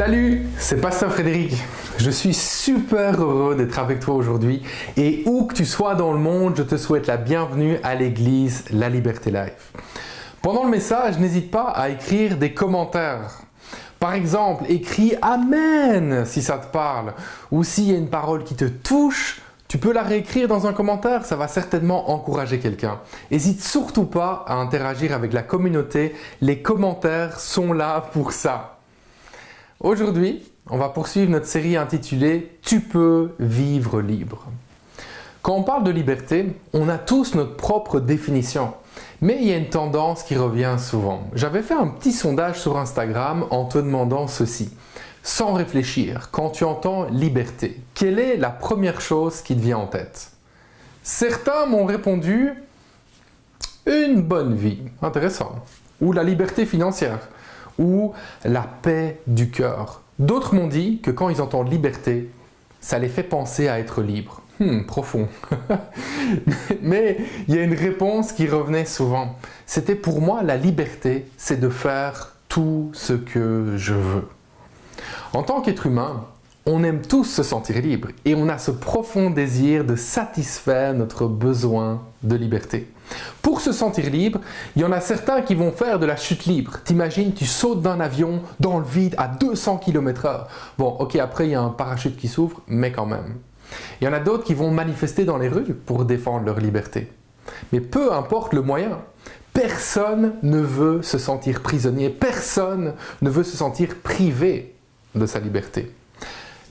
Salut, c'est Pasteur Frédéric. Je suis super heureux d'être avec toi aujourd'hui et où que tu sois dans le monde, je te souhaite la bienvenue à l'église La Liberté Life. Pendant le message, n'hésite pas à écrire des commentaires. Par exemple, écris Amen si ça te parle ou s'il y a une parole qui te touche, tu peux la réécrire dans un commentaire, ça va certainement encourager quelqu'un. N'hésite surtout pas à interagir avec la communauté, les commentaires sont là pour ça. Aujourd'hui, on va poursuivre notre série intitulée « Tu peux vivre libre ». Quand on parle de liberté, on a tous notre propre définition. Mais il y a une tendance qui revient souvent. J'avais fait un petit sondage sur Instagram en te demandant ceci. Sans réfléchir, quand tu entends liberté, quelle est la première chose qui te vient en tête? Certains m'ont répondu « une bonne vie ». Intéressant. Ou la liberté financière. Ou la paix du cœur. D'autres m'ont dit que quand ils entendent liberté, ça les fait penser à être libre. Profond. Mais il y a une réponse qui revenait souvent. C'était pour moi la liberté, c'est de faire tout ce que je veux. En tant qu'être humain, on aime tous se sentir libre et on a ce profond désir de satisfaire notre besoin de liberté. Pour se sentir libre, il y en a certains qui vont faire de la chute libre. T'imagines, tu sautes d'un avion dans le vide à 200 km/h. Bon, ok, après il y a un parachute qui s'ouvre, mais quand même. Il y en a d'autres qui vont manifester dans les rues pour défendre leur liberté. Mais peu importe le moyen, personne ne veut se sentir prisonnier, personne ne veut se sentir privé de sa liberté.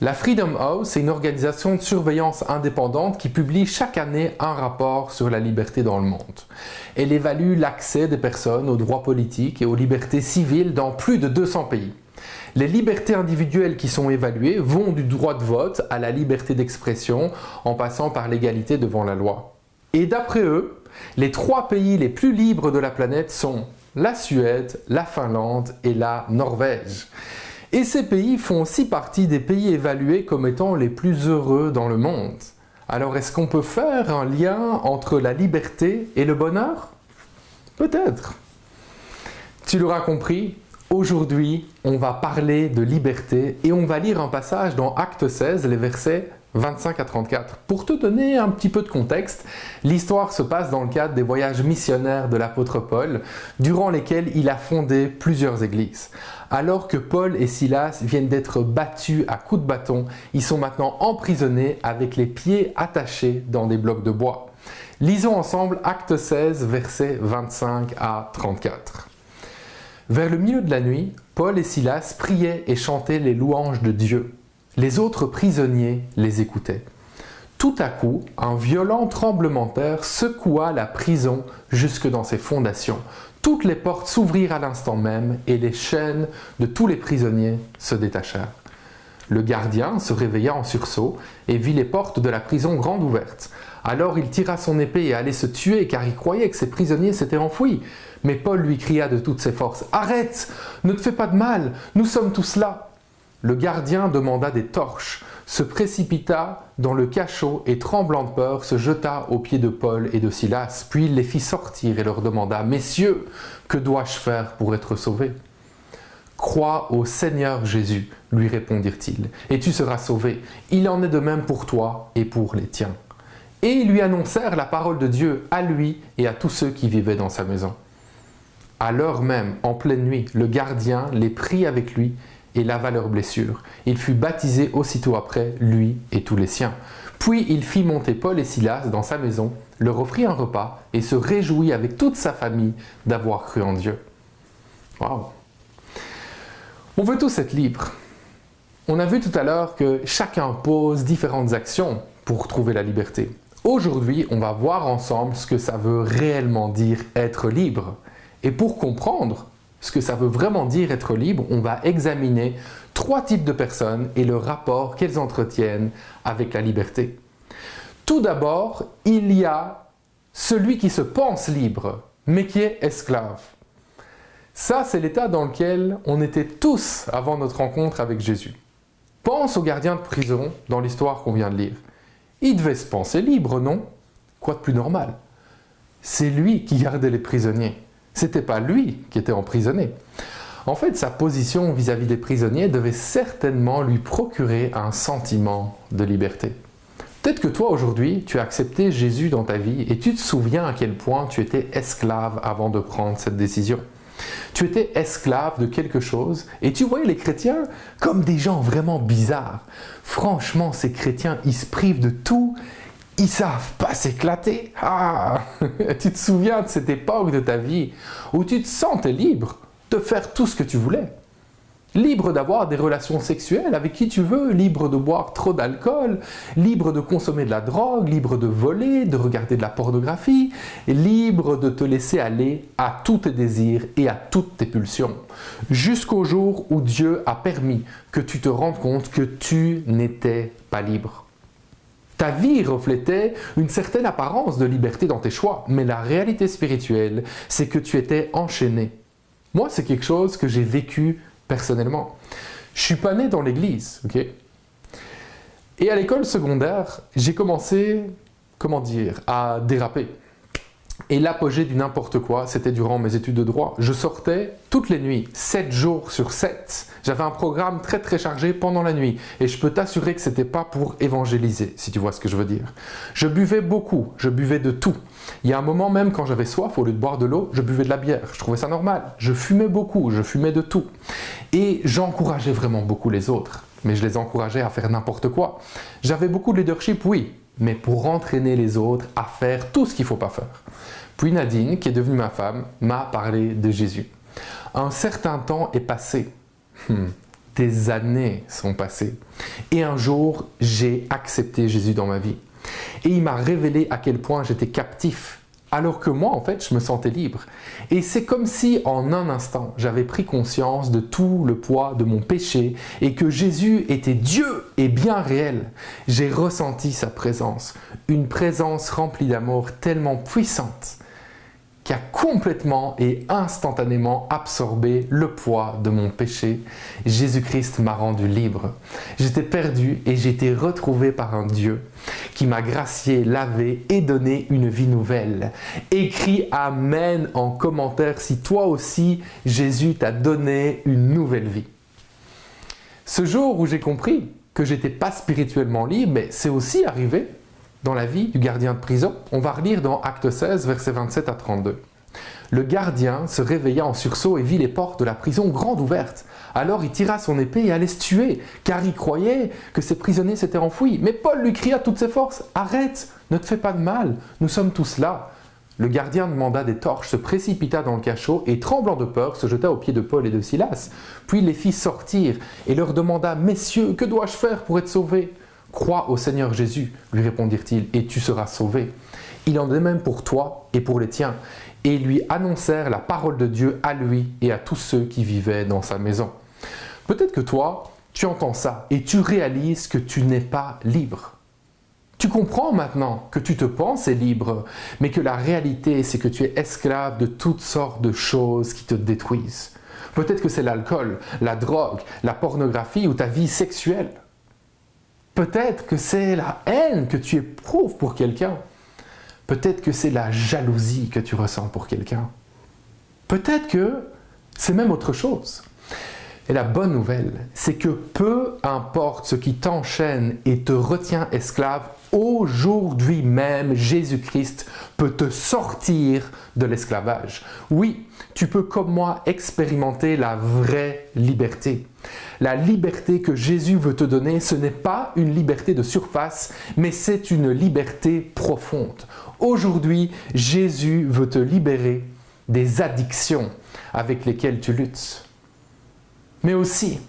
La Freedom House, c'est une organisation de surveillance indépendante qui publie chaque année un rapport sur la liberté dans le monde. Elle évalue l'accès des personnes aux droits politiques et aux libertés civiles dans plus de 200 pays. Les libertés individuelles qui sont évaluées vont du droit de vote à la liberté d'expression en passant par l'égalité devant la loi. Et d'après eux, les 3 pays les plus libres de la planète sont la Suède, la Finlande et la Norvège. Et ces pays font aussi partie des pays évalués comme étant les plus heureux dans le monde. Alors est-ce qu'on peut faire un lien entre la liberté et le bonheur? Peut-être. Tu l'auras compris, aujourd'hui on va parler de liberté et on va lire un passage dans Actes 16, les versets 25 à 34. Pour te donner un petit peu de contexte, l'histoire se passe dans le cadre des voyages missionnaires de l'apôtre Paul, durant lesquels il a fondé plusieurs églises. Alors que Paul et Silas viennent d'être battus à coups de bâton, ils sont maintenant emprisonnés avec les pieds attachés dans des blocs de bois. Lisons ensemble Actes 16, versets 25 à 34. Vers le milieu de la nuit, Paul et Silas priaient et chantaient les louanges de Dieu. Les autres prisonniers les écoutaient. Tout à coup, un violent tremblement de terre secoua la prison jusque dans ses fondations. Toutes les portes s'ouvrirent à l'instant même et les chaînes de tous les prisonniers se détachèrent. Le gardien se réveilla en sursaut et vit les portes de la prison grandes ouvertes. Alors il tira son épée et allait se tuer car il croyait que ses prisonniers s'étaient enfouis. Mais Paul lui cria de toutes ses forces « Arrête! Ne te fais pas de mal! Nous sommes tous là !» Le gardien demanda des torches, se précipita dans le cachot et tremblant de peur se jeta aux pieds de Paul et de Silas. Puis il les fit sortir et leur demanda « Messieurs, que dois-je faire pour être sauvé ?» « Crois au Seigneur Jésus, lui répondirent-ils, et tu seras sauvé. Il en est de même pour toi et pour les tiens. » Et ils lui annoncèrent la parole de Dieu à lui et à tous ceux qui vivaient dans sa maison. À l'heure même, en pleine nuit, le gardien les prit avec lui et lava leurs blessures. Il fut baptisé aussitôt après, lui et tous les siens. Puis il fit monter Paul et Silas dans sa maison, leur offrit un repas et se réjouit avec toute sa famille d'avoir cru en Dieu. Waouh! On veut tous être libres. On a vu tout à l'heure que chacun pose différentes actions pour trouver la liberté. Aujourd'hui, on va voir ensemble ce que ça veut réellement dire être libre. Et pour comprendre ce que ça veut vraiment dire être libre, on va examiner 3 types de personnes et le rapport qu'elles entretiennent avec la liberté. Tout d'abord, il y a celui qui se pense libre, mais qui est esclave. Ça, c'est l'état dans lequel on était tous avant notre rencontre avec Jésus. Pense au gardien de prison dans l'histoire qu'on vient de lire. Il devait se penser libre, non? Quoi de plus normal? C'est lui qui gardait les prisonniers. C'était pas lui qui était emprisonné. En fait, sa position vis-à-vis des prisonniers devait certainement lui procurer un sentiment de liberté. Peut-être que toi, aujourd'hui, tu as accepté Jésus dans ta vie et tu te souviens à quel point tu étais esclave avant de prendre cette décision. Tu étais esclave de quelque chose et tu voyais les chrétiens comme des gens vraiment bizarres. Franchement, ces chrétiens, ils se privent de tout, ils savent pas s'éclater. Ah, tu te souviens de cette époque de ta vie où tu te sentais libre de faire tout ce que tu voulais. Libre d'avoir des relations sexuelles avec qui tu veux, libre de boire trop d'alcool, libre de consommer de la drogue, libre de voler, de regarder de la pornographie, et libre de te laisser aller à tous tes désirs et à toutes tes pulsions. Jusqu'au jour où Dieu a permis que tu te rendes compte que tu n'étais pas libre. Ta vie reflétait une certaine apparence de liberté dans tes choix, mais la réalité spirituelle, c'est que tu étais enchaîné. Moi, c'est quelque chose que j'ai vécu personnellement. Je suis pas né dans l'église, ok? Et à l'école secondaire, j'ai commencé, à déraper. Et l'apogée du n'importe quoi, c'était durant mes études de droit. Je sortais toutes les nuits, 7 jours sur 7. J'avais un programme très très chargé pendant la nuit. Et je peux t'assurer que c'était pas pour évangéliser, si tu vois ce que je veux dire. Je buvais beaucoup, je buvais de tout. Il y a un moment même quand j'avais soif, au lieu de boire de l'eau, je buvais de la bière. Je trouvais ça normal. Je fumais beaucoup, je fumais de tout. Et j'encourageais vraiment beaucoup les autres. Mais je les encourageais à faire n'importe quoi. J'avais beaucoup de leadership, oui, mais pour entraîner les autres à faire tout ce qu'il ne faut pas faire. Puis Nadine, qui est devenue ma femme, m'a parlé de Jésus. Un certain temps est passé. Des années sont passées. Et un jour, j'ai accepté Jésus dans ma vie. Et il m'a révélé à quel point j'étais captif, alors que moi, en fait, je me sentais libre. Et c'est comme si, en un instant, j'avais pris conscience de tout le poids de mon péché et que Jésus était Dieu et bien réel. J'ai ressenti sa présence, une présence remplie d'amour tellement puissante qui a complètement et instantanément absorbé le poids de mon péché. Jésus-Christ m'a rendu libre. J'étais perdu et j'ai été retrouvé par un Dieu qui m'a gracié, lavé et donné une vie nouvelle. Écris Amen en commentaire si toi aussi Jésus t'a donné une nouvelle vie. Ce jour où j'ai compris que j'étais pas spirituellement libre, mais c'est aussi arrivé dans la vie du gardien de prison. On va relire dans Actes 16, versets 27 à 32. Le gardien se réveilla en sursaut et vit les portes de la prison grandes ouvertes. Alors il tira son épée et allait se tuer, car il croyait que ses prisonniers s'étaient enfouis. Mais Paul lui cria de toutes ses forces, « Arrête, ne te fais pas de mal, nous sommes tous là. » Le gardien demanda des torches, se précipita dans le cachot et, tremblant de peur, se jeta aux pieds de Paul et de Silas. Puis il les fit sortir et leur demanda, « Messieurs, que dois-je faire pour être sauvé ?» « Crois au Seigneur Jésus, lui répondirent-ils, et tu seras sauvé. Il en est même pour toi et pour les tiens. » Et ils lui annoncèrent la parole de Dieu à lui et à tous ceux qui vivaient dans sa maison. Peut-être que toi, tu entends ça et tu réalises que tu n'es pas libre. Tu comprends maintenant que tu te penses libre, mais que la réalité, c'est que tu es esclave de toutes sortes de choses qui te détruisent. Peut-être que c'est l'alcool, la drogue, la pornographie ou ta vie sexuelle. Peut-être que c'est la haine que tu éprouves pour quelqu'un. Peut-être que c'est la jalousie que tu ressens pour quelqu'un. Peut-être que c'est même autre chose. Et la bonne nouvelle, c'est que peu importe ce qui t'enchaîne et te retient esclave, aujourd'hui même, Jésus-Christ peut te sortir de l'esclavage. Oui, tu peux comme moi expérimenter la vraie liberté. La liberté que Jésus veut te donner, ce n'est pas une liberté de surface, mais c'est une liberté profonde. Aujourd'hui, Jésus veut te libérer des addictions avec lesquelles tu luttes. Mais aussi,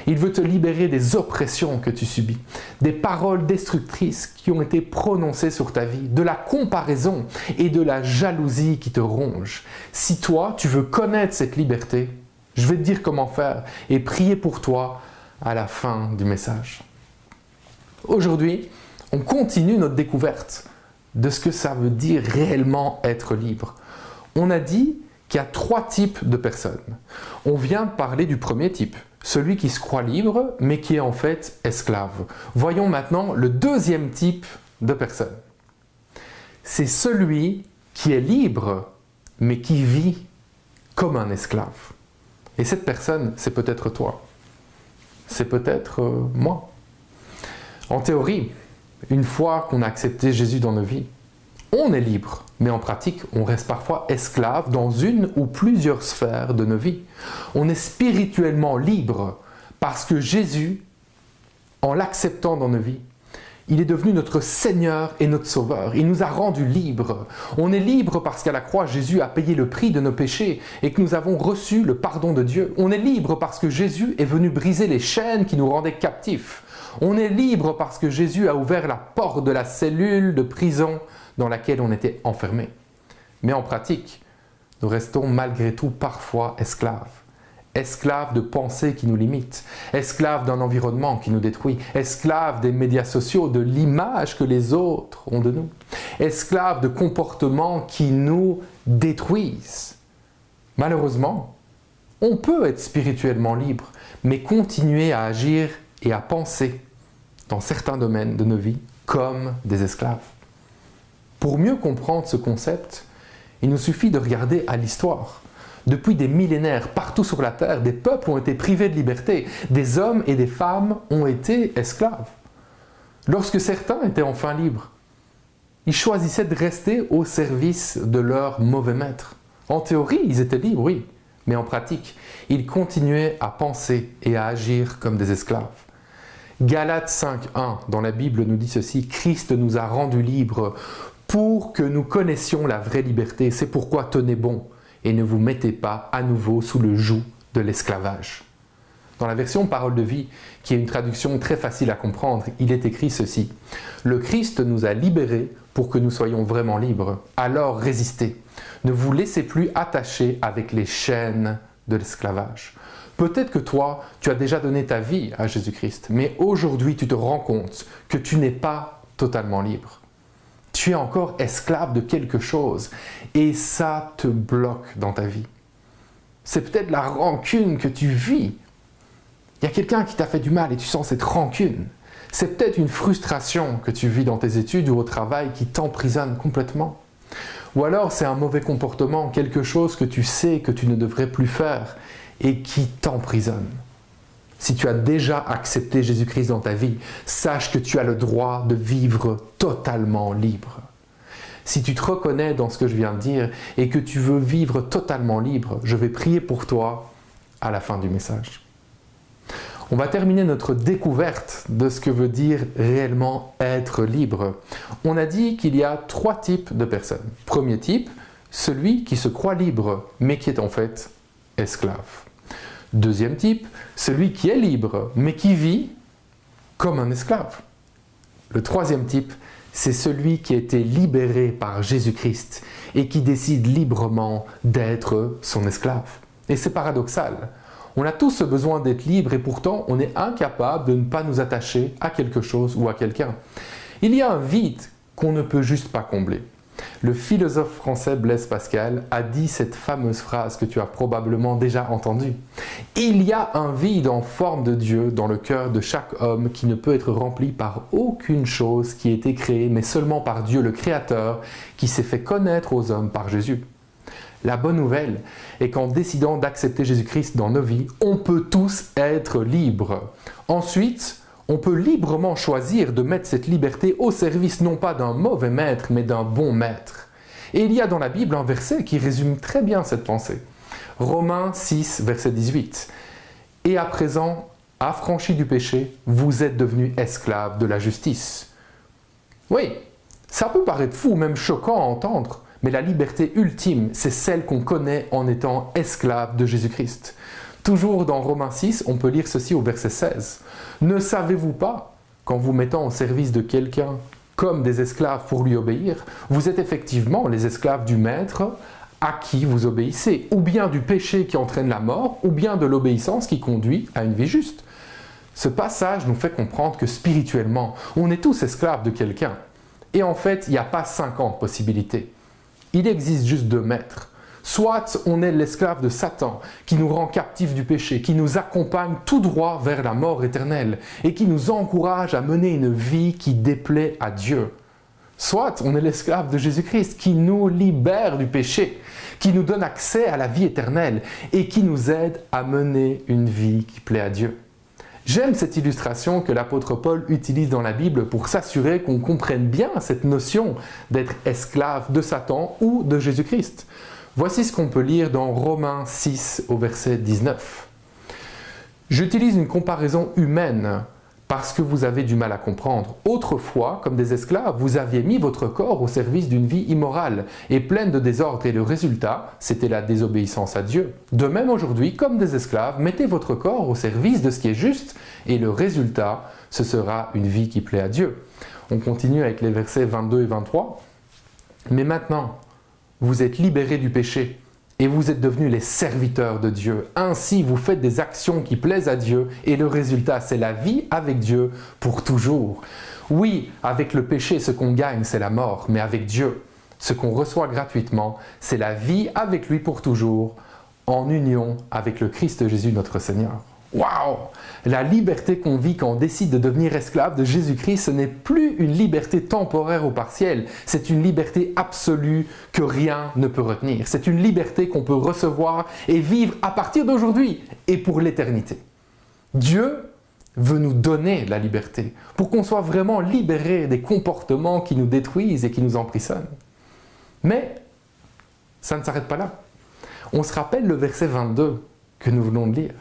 il veut te libérer des oppressions que tu subis, des paroles destructrices qui ont été prononcées sur ta vie, de la comparaison et de la jalousie qui te ronge. Si toi, tu veux connaître cette liberté, je vais te dire comment faire et prier pour toi à la fin du message. Aujourd'hui, on continue notre découverte de ce que ça veut dire réellement être libre. On a dit qu'il y a 3 types de personnes. On vient de parler du premier type, celui qui se croit libre, mais qui est en fait esclave. Voyons maintenant le deuxième type de personne. C'est celui qui est libre, mais qui vit comme un esclave. Et cette personne, c'est peut-être toi. C'est peut-être moi. En théorie, une fois qu'on a accepté Jésus dans nos vies, on est libre, mais en pratique, on reste parfois esclave dans une ou plusieurs sphères de nos vies. On est spirituellement libre parce que Jésus, en l'acceptant dans nos vies, il est devenu notre Seigneur et notre Sauveur. Il nous a rendus libres. On est libre parce qu'à la croix, Jésus a payé le prix de nos péchés et que nous avons reçu le pardon de Dieu. On est libre parce que Jésus est venu briser les chaînes qui nous rendaient captifs. On est libre parce que Jésus a ouvert la porte de la cellule de prison dans laquelle on était enfermé. Mais en pratique, nous restons malgré tout parfois esclaves. Esclaves de pensées qui nous limitent, esclaves d'un environnement qui nous détruit, esclaves des médias sociaux, de l'image que les autres ont de nous, esclaves de comportements qui nous détruisent. Malheureusement, on peut être spirituellement libre, mais continuer à agir et à penser dans certains domaines de nos vies comme des esclaves. Pour mieux comprendre ce concept, il nous suffit de regarder à l'histoire. Depuis des millénaires, partout sur la terre, des peuples ont été privés de liberté, des hommes et des femmes ont été esclaves. Lorsque certains étaient enfin libres, ils choisissaient de rester au service de leur mauvais maître. En théorie, ils étaient libres, oui, mais en pratique, ils continuaient à penser et à agir comme des esclaves. Galates 5.1 dans la Bible nous dit ceci, « Christ nous a rendus libres pour que nous connaissions la vraie liberté. C'est pourquoi tenez bon et ne vous mettez pas à nouveau sous le joug de l'esclavage. » Dans la version Parole de vie, qui est une traduction très facile à comprendre, il est écrit ceci. « Le Christ nous a libérés pour que nous soyons vraiment libres. Alors résistez. Ne vous laissez plus attacher avec les chaînes de l'esclavage. » Peut-être que toi, tu as déjà donné ta vie à Jésus-Christ, mais aujourd'hui tu te rends compte que tu n'es pas totalement libre. Tu es encore esclave de quelque chose et ça te bloque dans ta vie. C'est peut-être la rancune que tu vis. Il y a quelqu'un qui t'a fait du mal et tu sens cette rancune. C'est peut-être une frustration que tu vis dans tes études ou au travail qui t'emprisonne complètement. Ou alors c'est un mauvais comportement, quelque chose que tu sais que tu ne devrais plus faire et qui t'emprisonne. Si tu as déjà accepté Jésus-Christ dans ta vie, sache que tu as le droit de vivre totalement libre. Si tu te reconnais dans ce que je viens de dire et que tu veux vivre totalement libre, je vais prier pour toi à la fin du message. On va terminer notre découverte de ce que veut dire réellement être libre. On a dit qu'il y a 3 types de personnes. Premier type, celui qui se croit libre, mais qui est en fait esclave. Deuxième type, celui qui est libre, mais qui vit comme un esclave. Le troisième type, c'est celui qui a été libéré par Jésus-Christ et qui décide librement d'être son esclave. Et c'est paradoxal. On a tous ce besoin d'être libre et pourtant on est incapable de ne pas nous attacher à quelque chose ou à quelqu'un. Il y a un vide qu'on ne peut juste pas combler. Le philosophe français Blaise Pascal a dit cette fameuse phrase que tu as probablement déjà entendue. Il y a un vide en forme de Dieu dans le cœur de chaque homme qui ne peut être rempli par aucune chose qui a été créée, mais seulement par Dieu le Créateur qui s'est fait connaître aux hommes par Jésus. La bonne nouvelle est qu'en décidant d'accepter Jésus-Christ dans nos vies, on peut tous être libres. Ensuite, on peut librement choisir de mettre cette liberté au service non pas d'un mauvais maître, mais d'un bon maître. Et il y a dans la Bible un verset qui résume très bien cette pensée. Romains 6, verset 18. « Et à présent, affranchis du péché, vous êtes devenus esclaves de la justice. » Oui, ça peut paraître fou, même choquant à entendre, mais la liberté ultime, c'est celle qu'on connaît en étant esclave de Jésus-Christ. Toujours dans Romains 6, on peut lire ceci au verset 16. « Ne savez-vous pas qu'en vous mettant au service de quelqu'un comme des esclaves pour lui obéir, vous êtes effectivement les esclaves du maître à qui vous obéissez, ou bien du péché qui entraîne la mort, ou bien de l'obéissance qui conduit à une vie juste. » Ce passage nous fait comprendre que spirituellement, on est tous esclaves de quelqu'un. Et en fait, il n'y a pas 50 possibilités. Il existe juste 2 maîtres. Soit on est l'esclave de Satan, qui nous rend captifs du péché, qui nous accompagne tout droit vers la mort éternelle et qui nous encourage à mener une vie qui déplaît à Dieu. soit on est l'esclave de Jésus-Christ qui nous libère du péché, qui nous donne accès à la vie éternelle et qui nous aide à mener une vie qui plaît à Dieu. J'aime cette illustration que l'apôtre Paul utilise dans la Bible pour s'assurer qu'on comprenne bien cette notion d'être esclave de Satan ou de Jésus-Christ. Voici ce qu'on peut lire dans Romains 6 au verset 19. J'utilise une comparaison humaine parce que vous avez du mal à comprendre. Autrefois, comme des esclaves, vous aviez mis votre corps au service d'une vie immorale et pleine de désordre et le résultat, c'était la désobéissance à Dieu. De même aujourd'hui, comme des esclaves, mettez votre corps au service de ce qui est juste et le résultat, ce sera une vie qui plaît à Dieu. On continue avec les versets 22 et 23. Mais maintenant, vous êtes libérés du péché et vous êtes devenus les serviteurs de Dieu. Ainsi, vous faites des actions qui plaisent à Dieu et le résultat, c'est la vie avec Dieu pour toujours. Oui, avec le péché, ce qu'on gagne, c'est la mort, mais avec Dieu, ce qu'on reçoit gratuitement, c'est la vie avec lui pour toujours, en union avec le Christ Jésus notre Seigneur. Waouh! La liberté qu'on vit quand on décide de devenir esclave de Jésus-Christ, ce n'est plus une liberté temporaire ou partielle, c'est une liberté absolue que rien ne peut retenir. C'est une liberté qu'on peut recevoir et vivre à partir d'aujourd'hui et pour l'éternité. Dieu veut nous donner la liberté pour qu'on soit vraiment libérés des comportements qui nous détruisent et qui nous emprisonnent. Mais ça ne s'arrête pas là. On se rappelle le verset 22 que nous venons de lire.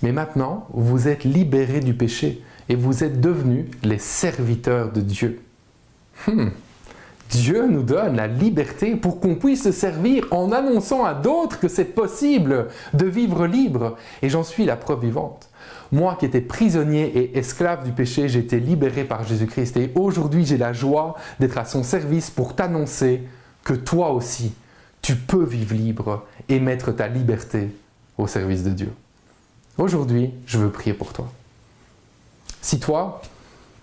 Mais maintenant, vous êtes libérés du péché et vous êtes devenus les serviteurs de Dieu. Dieu nous donne la liberté pour qu'on puisse se servir en annonçant à d'autres que c'est possible de vivre libre. Et j'en suis la preuve vivante. Moi qui étais prisonnier et esclave du péché, j'ai été libéré par Jésus-Christ. Et aujourd'hui, j'ai la joie d'être à son service pour t'annoncer que toi aussi, tu peux vivre libre et mettre ta liberté au service de Dieu. Aujourd'hui, je veux prier pour toi. Si toi,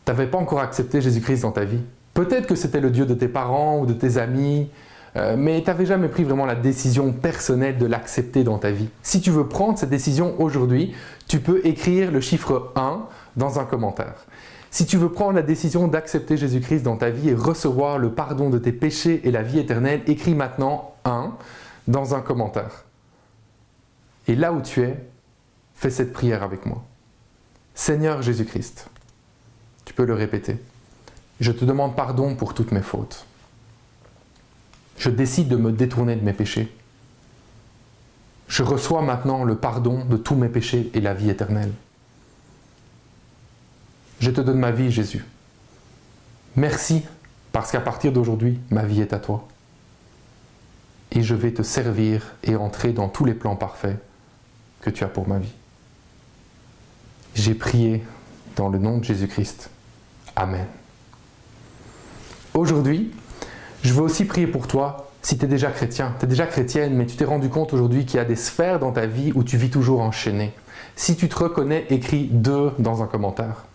tu n'avais pas encore accepté Jésus-Christ dans ta vie, peut-être que c'était le Dieu de tes parents ou de tes amis, mais tu n'avais jamais pris vraiment la décision personnelle de l'accepter dans ta vie. Si tu veux prendre cette décision aujourd'hui, tu peux écrire le chiffre 1 dans un commentaire. Si tu veux prendre la décision d'accepter Jésus-Christ dans ta vie et recevoir le pardon de tes péchés et la vie éternelle, écris maintenant 1 dans un commentaire. Et là où tu es, fais cette prière avec moi. Seigneur Jésus-Christ, tu peux le répéter. Je te demande pardon pour toutes mes fautes. Je décide de me détourner de mes péchés. Je reçois maintenant le pardon de tous mes péchés et la vie éternelle. Je te donne ma vie, Jésus. Merci, parce qu'à partir d'aujourd'hui, ma vie est à toi. Et je vais te servir et entrer dans tous les plans parfaits que tu as pour ma vie. J'ai prié dans le nom de Jésus-Christ. Amen. Aujourd'hui, je veux aussi prier pour toi si tu es déjà chrétien, tu es déjà chrétienne, mais tu t'es rendu compte aujourd'hui qu'il y a des sphères dans ta vie où tu vis toujours enchaîné. Si tu te reconnais, écris 2 dans un commentaire.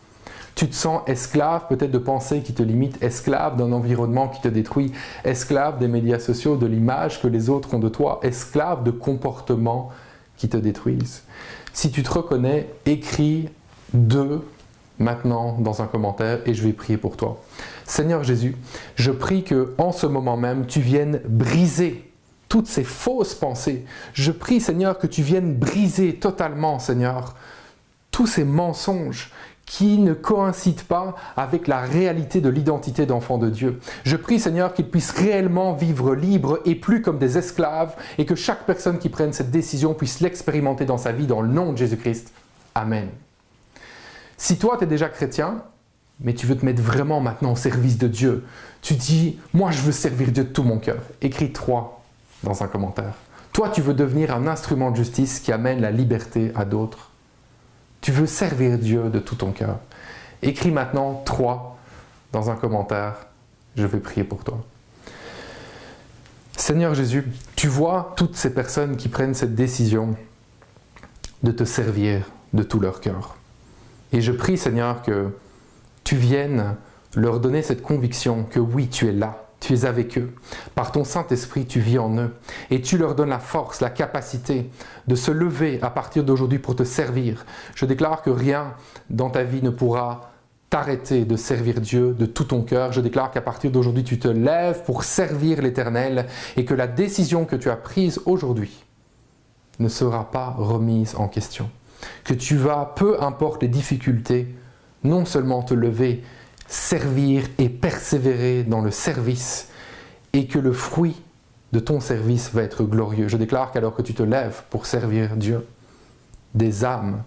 Tu te sens esclave peut-être de pensées qui te limitent, esclave d'un environnement qui te détruit, esclave des médias sociaux, de l'image que les autres ont de toi, esclave de comportements qui te détruisent. Si tu te reconnais, écris 2 maintenant dans un commentaire et je vais prier pour toi. Seigneur Jésus, je prie que en ce moment même, tu viennes briser toutes ces fausses pensées. Je prie, Seigneur, que tu viennes briser totalement, Seigneur, tous ces mensonges qui ne coïncident pas avec la réalité de l'identité d'enfant de Dieu. Je prie, Seigneur, qu'ils puissent réellement vivre libres et plus comme des esclaves et que chaque personne qui prenne cette décision puisse l'expérimenter dans sa vie dans le nom de Jésus-Christ. Amen. Si toi, tu es déjà chrétien, mais tu veux te mettre vraiment maintenant au service de Dieu, tu dis, moi, je veux servir Dieu de tout mon cœur. Écris 3 dans un commentaire. Toi, tu veux devenir un instrument de justice qui amène la liberté à d'autres. Tu veux servir Dieu de tout ton cœur. Écris maintenant 3 dans un commentaire. Je vais prier pour toi. Seigneur Jésus, tu vois toutes ces personnes qui prennent cette décision de te servir de tout leur cœur. Et je prie, Seigneur, que tu viennes leur donner cette conviction que oui, tu es là. Tu es avec eux. Par ton Saint-Esprit, tu vis en eux. Et tu leur donnes la force, la capacité de se lever à partir d'aujourd'hui pour te servir. Je déclare que rien dans ta vie ne pourra t'arrêter de servir Dieu de tout ton cœur. Je déclare qu'à partir d'aujourd'hui, tu te lèves pour servir l'Éternel et que la décision que tu as prise aujourd'hui ne sera pas remise en question. Que tu vas, peu importe les difficultés, non seulement te lever, servir et persévérer dans le service et que le fruit de ton service va être glorieux. Je déclare qu'alors que tu te lèves pour servir Dieu, des âmes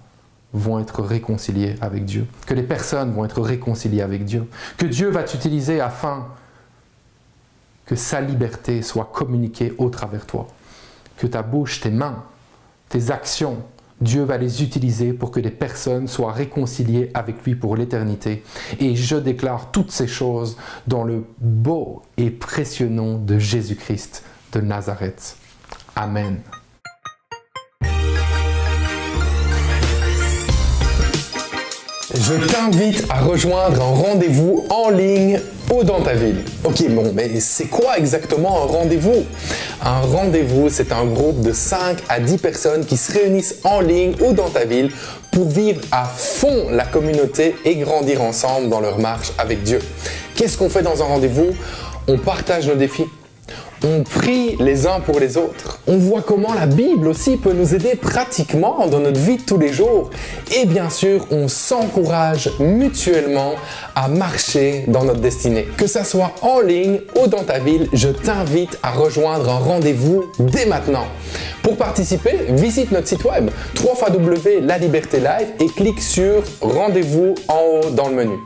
vont être réconciliées avec Dieu, que les personnes vont être réconciliées avec Dieu, que Dieu va t'utiliser afin que sa liberté soit communiquée au travers de toi, que ta bouche, tes mains, tes actions, Dieu va les utiliser pour que des personnes soient réconciliées avec lui pour l'éternité. Et je déclare toutes ces choses dans le beau et précieux nom de Jésus-Christ de Nazareth. Amen. Je t'invite à rejoindre un rendez-vous en ligne ou dans ta ville. Ok, bon, mais c'est quoi exactement un rendez-vous? Un rendez-vous, c'est un groupe de 5 à 10 personnes qui se réunissent en ligne ou dans ta ville pour vivre à fond la communauté et grandir ensemble dans leur marche avec Dieu. Qu'est-ce qu'on fait dans un rendez-vous? On partage nos défis. On prie les uns pour les autres. On voit comment la Bible aussi peut nous aider pratiquement dans notre vie de tous les jours. Et bien sûr, on s'encourage mutuellement à marcher dans notre destinée. Que ça soit en ligne ou dans ta ville, je t'invite à rejoindre un rendez-vous dès maintenant. Pour participer, visite notre site web www.lalibertélife et clique sur Rendez-vous en haut dans le menu.